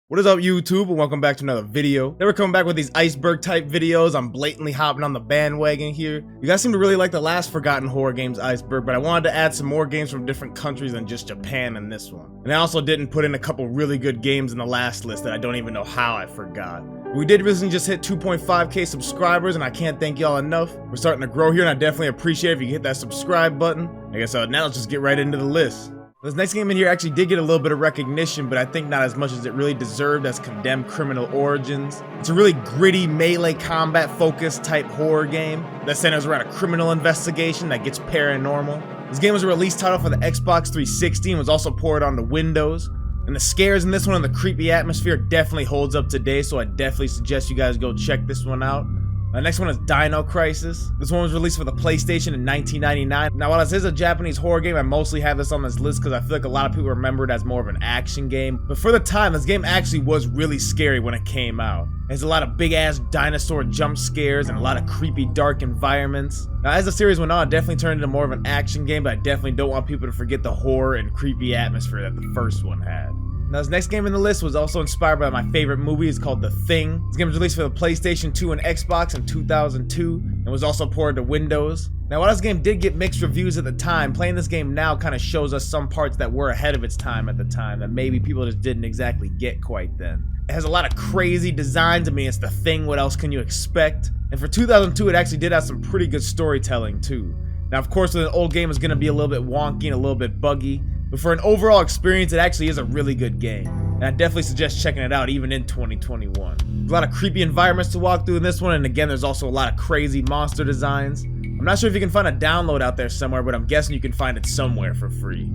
What is up, YouTube, and welcome back to another video. Today we're coming back with these Iceberg type videos. I'm blatantly hopping on the bandwagon here. You guys seem to really like the last Forgotten Horror games, Iceberg, but I wanted to add some more games from different countries than just Japan in this one. And I also didn't put in a couple really good games in the last list that I don't even know how I forgot. We did recently just hit 2.5k subscribers, and I can't thank y'all enough. We're starting to grow here, and I definitely appreciate it if you hit that subscribe button. I guess now let's just get right into the list. This next game in here actually did get a little bit of recognition, but I think not as much as it really deserved as Condemned Criminal Origins. It's a really gritty melee combat focused type horror game that centers around a criminal investigation that gets paranormal. This game was a release title for the Xbox 360 and was also ported onto Windows. And the scares in this one and the creepy atmosphere definitely holds up today, so I definitely suggest you guys go check this one out. The next one is Dino Crisis. This one was released for the PlayStation in 1999. Now, while this is a Japanese horror game, I mostly have this on this list because I feel like a lot of people remember it as more of an action game. But for the time, this game actually was really scary when it came out. There's a lot of big-ass dinosaur jump scares and a lot of creepy, dark environments. Now, as the series went on, it definitely turned into more of an action game, but I definitely don't want people to forget the horror and creepy atmosphere that the first one had. Now, this next game in the list was also inspired by my favorite movie. It's called The Thing. This game was released for the PlayStation 2 and Xbox in 2002 and was also ported to Windows. Now, while this game did get mixed reviews at the time, playing this game now kind of shows us some parts that were ahead of its time at the time that maybe people just didn't exactly get quite then. It has a lot of crazy designs. I mean, it's The Thing. What else can you expect? And for 2002, it actually did have some pretty good storytelling too. Now, of course, with an old game, it's going to be a little bit wonky and a little bit buggy. But for an overall experience, it actually is a really good game. And I definitely suggest checking it out even in 2021. There's a lot of creepy environments to walk through in this one, and again, there's also a lot of crazy monster designs. I'm not sure if you can find a download out there somewhere, but I'm guessing you can find it somewhere for free.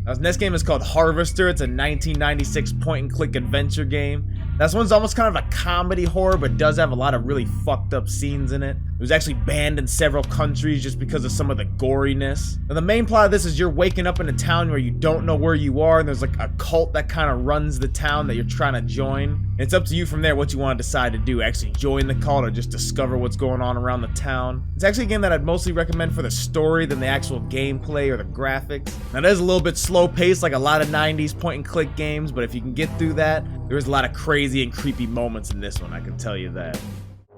Now, this next game is called Harvester. It's a 1996 point-and-click adventure game. This one's almost kind of a comedy horror, but does have a lot of really fucked up scenes in it. It was actually banned in several countries just because of some of the goriness. Now, the main plot of this is you're waking up in a town where you don't know where you are, and there's like a cult that kind of runs the town that you're trying to join. And it's up to you from there what you want to decide to do. Actually join the cult or just discover what's going on around the town. It's actually a game that I'd mostly recommend for the story than the actual gameplay or the graphics. Now, it is a little bit slow paced like a lot of 90s point-and-click games, but if you can get through that, there's a lot of crazy and creepy moments in this one, I can tell you that.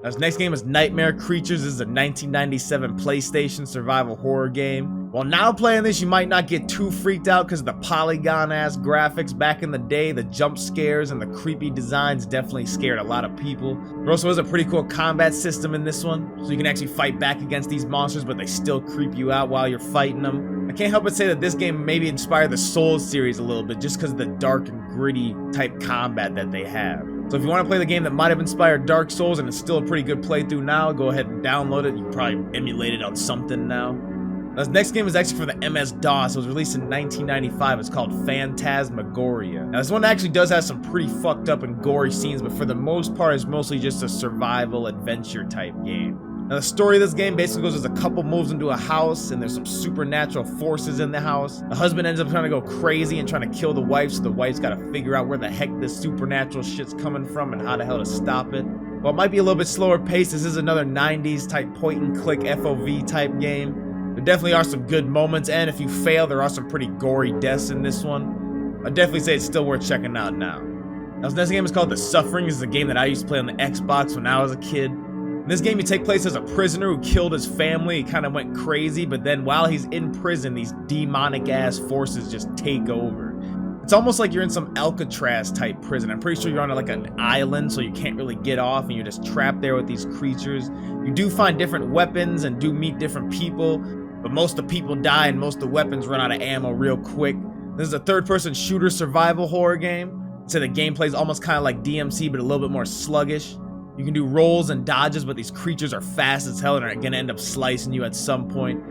Now, this next game is Nightmare Creatures. This is a 1997 PlayStation survival horror game. While now playing this, you might not get too freaked out because of the polygon-ass graphics. Back in the day, the jump scares and the creepy designs definitely scared a lot of people. There also is a pretty cool combat system in this one, so you can actually fight back against these monsters, but they still creep you out while you're fighting them. I can't help but say that this game maybe inspired the Souls series a little bit just because of the dark and gritty type combat that they have. So if you want to play the game that might have inspired Dark Souls and it's still a pretty good playthrough now, go ahead and download it. You can probably emulate it on something now. Now, this next game is actually for the MS-DOS. It was released in 1995. It's called Phantasmagoria. Now, this one actually does have some pretty fucked up and gory scenes, but for the most part, it's mostly just a survival adventure type game. Now, the story of this game basically goes as a couple moves into a house and there's some supernatural forces in the house. The husband ends up trying to go crazy and trying to kill the wife, so the wife's got to figure out where the heck this supernatural shit's coming from and how the hell to stop it. While it might be a little bit slower paced, this is another 90s type point-and-click FOV type game. There definitely are some good moments, and if you fail, there are some pretty gory deaths in this one. I'd definitely say it's still worth checking out now. Now, this next game is called The Suffering. This is a game that I used to play on the Xbox when I was a kid. In this game, you take place as a prisoner who killed his family. He kind of went crazy, but then while he's in prison, these demonic-ass forces just take over. It's almost like you're in some Alcatraz type prison. I'm pretty sure you're on like an island, so you can't really get off, and you're just trapped there with these creatures. You do find different weapons and do meet different people, but most of the people die and most of the weapons run out of ammo real quick. This is a third-person shooter survival horror game. So the gameplay is almost kind of like DMC, but a little bit more sluggish. You can do rolls and dodges, but these creatures are fast as hell and are gonna end up slicing you at some point.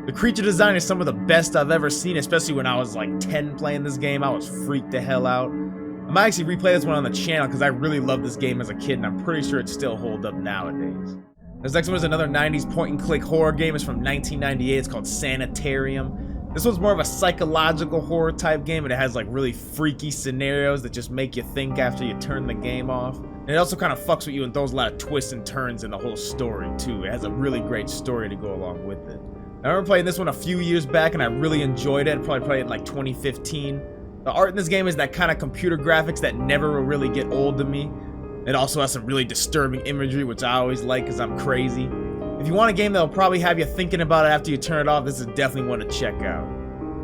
The creature design is some of the best I've ever seen, especially when I was like 10 playing this game. I was freaked the hell out. I might actually replay this one on the channel because I really loved this game as a kid, and I'm pretty sure it still holds up nowadays. This next one is another 90s point-and-click horror game. It's from 1998. It's called Sanitarium. This one's more of a psychological horror type game, and it has like really freaky scenarios that just make you think after you turn the game off. And it also kind of fucks with you and throws a lot of twists and turns in the whole story too. It has a really great story to go along with it. I remember playing this one a few years back and I really enjoyed it. I probably played it in like 2015. The art in this game is that kind of computer graphics that never will really get old to me. It also has some really disturbing imagery, which I always like because I'm crazy. If you want a game that'll probably have you thinking about it after you turn it off, this is definitely one to check out.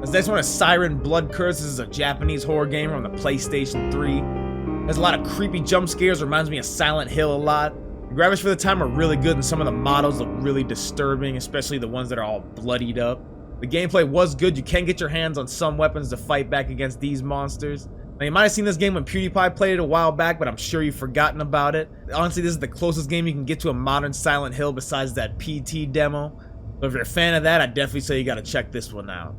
This next one is Siren Blood Curse. This is a Japanese horror game from the PlayStation 3. There's a lot of creepy jump scares, reminds me of Silent Hill a lot. The graphics for the time are really good and some of the models look really disturbing, especially the ones that are all bloodied up. The gameplay was good. You can get your hands on some weapons to fight back against these monsters. Now, you might have seen this game when PewDiePie played it a while back, but I'm sure you've forgotten about it. Honestly, this is the closest game you can get to a modern Silent Hill besides that PT demo. So if you're a fan of that, I'd definitely say you gotta check this one out.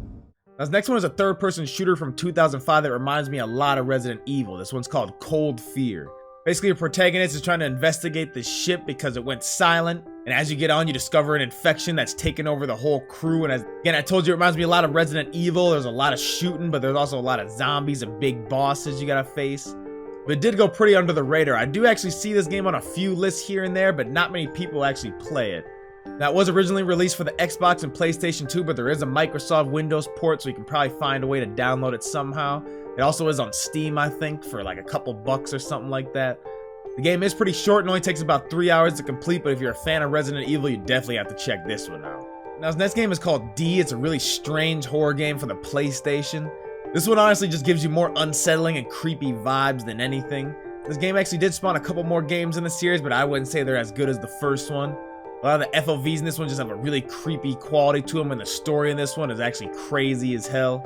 Now, this next one is a third-person shooter from 2005 that reminds me a lot of Resident Evil. This one's called Cold Fear. Basically, your protagonist is trying to investigate the ship because it went silent, and as you get on, you discover an infection that's taken over the whole crew. And again, I told you it reminds me a lot of Resident Evil. There's a lot of shooting, but there's also a lot of zombies and big bosses you gotta face. But it did go pretty under the radar. I do actually see this game on a few lists here and there, but not many people actually play it. Now, it was originally released for the Xbox and PlayStation 2, but there is a Microsoft Windows port, so you can probably find a way to download it somehow. It also is on Steam, I think, for like a couple bucks or something like that. The game is pretty short and only takes about 3 hours to complete, but if you're a fan of Resident Evil, you definitely have to check this one out. Now, this next game is called D. It's a really strange horror game for the PlayStation. This one honestly just gives you more unsettling and creepy vibes than anything. This game actually did spawn a couple more games in the series, but I wouldn't say they're as good as the first one. A lot of the FOVs in this one just have a really creepy quality to them, and the story in this one is actually crazy as hell.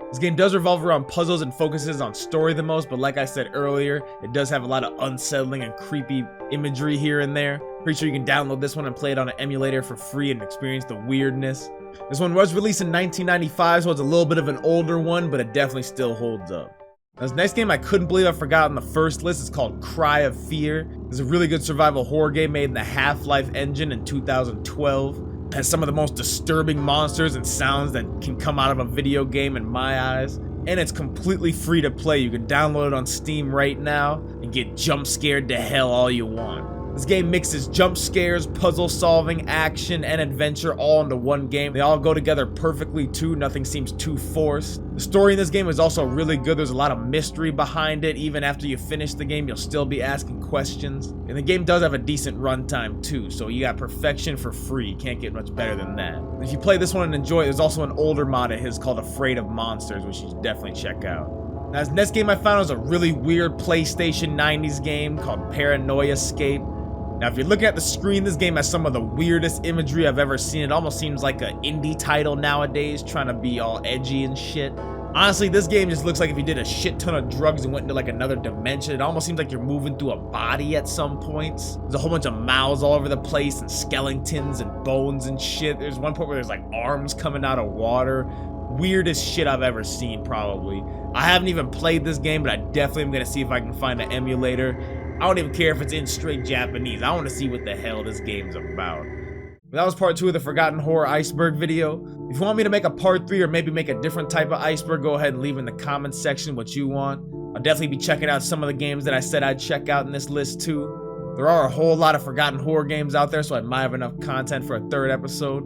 This game does revolve around puzzles and focuses on story the most, but like I said earlier, it does have a lot of unsettling and creepy imagery here and there. Pretty sure you can download this one and play it on an emulator for free and experience the weirdness. This one was released in 1995, so it's a little bit of an older one, but it definitely still holds up. Now, this next game I couldn't believe I forgot on the first list is called Cry of Fear. It's a really good survival horror game made in the Half-Life engine in 2012. It has some of the most disturbing monsters and sounds that can come out of a video game in my eyes. And it's completely free to play. You can download it on Steam right now and get jump scared to hell all you want. This game mixes jump scares, puzzle solving, action, and adventure all into one game. They all go together perfectly too, nothing seems too forced. The story in this game is also really good. There's a lot of mystery behind it. Even after you finish the game, you'll still be asking questions. And the game does have a decent runtime too, so you got perfection for free. You can't get much better than that. If you play this one and enjoy it, there's also an older mod of his called Afraid of Monsters, which you should definitely check out. Now, this next game I found was a really weird PlayStation 90s game called Paranoia Escape. Now, if you're looking at the screen, this game has some of the weirdest imagery I've ever seen. It almost seems like an indie title nowadays, trying to be all edgy and shit. Honestly, this game just looks like if you did a shit ton of drugs and went into like another dimension. It almost seems like you're moving through a body at some points. There's a whole bunch of mouths all over the place and skeletons and bones and shit. There's one point where there's like arms coming out of water. Weirdest shit I've ever seen, probably. I haven't even played this game, but I definitely am gonna see if I can find an emulator. I don't even care if it's in straight Japanese. I want to see what the hell this game's about. But that was part 2 of the Forgotten Horror Iceberg video. If you want me to make a part 3 or maybe make a different type of iceberg, go ahead and leave in the comments section what you want. I'll definitely be checking out some of the games that I said I'd check out in this list too. There are a whole lot of Forgotten Horror games out there, so I might have enough content for a 3rd episode.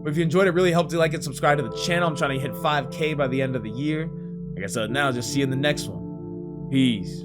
But if you enjoyed it, really help to like and subscribe to the channel. I'm trying to hit 5K by the end of the year. Like I said, now just see you in the next one. Peace.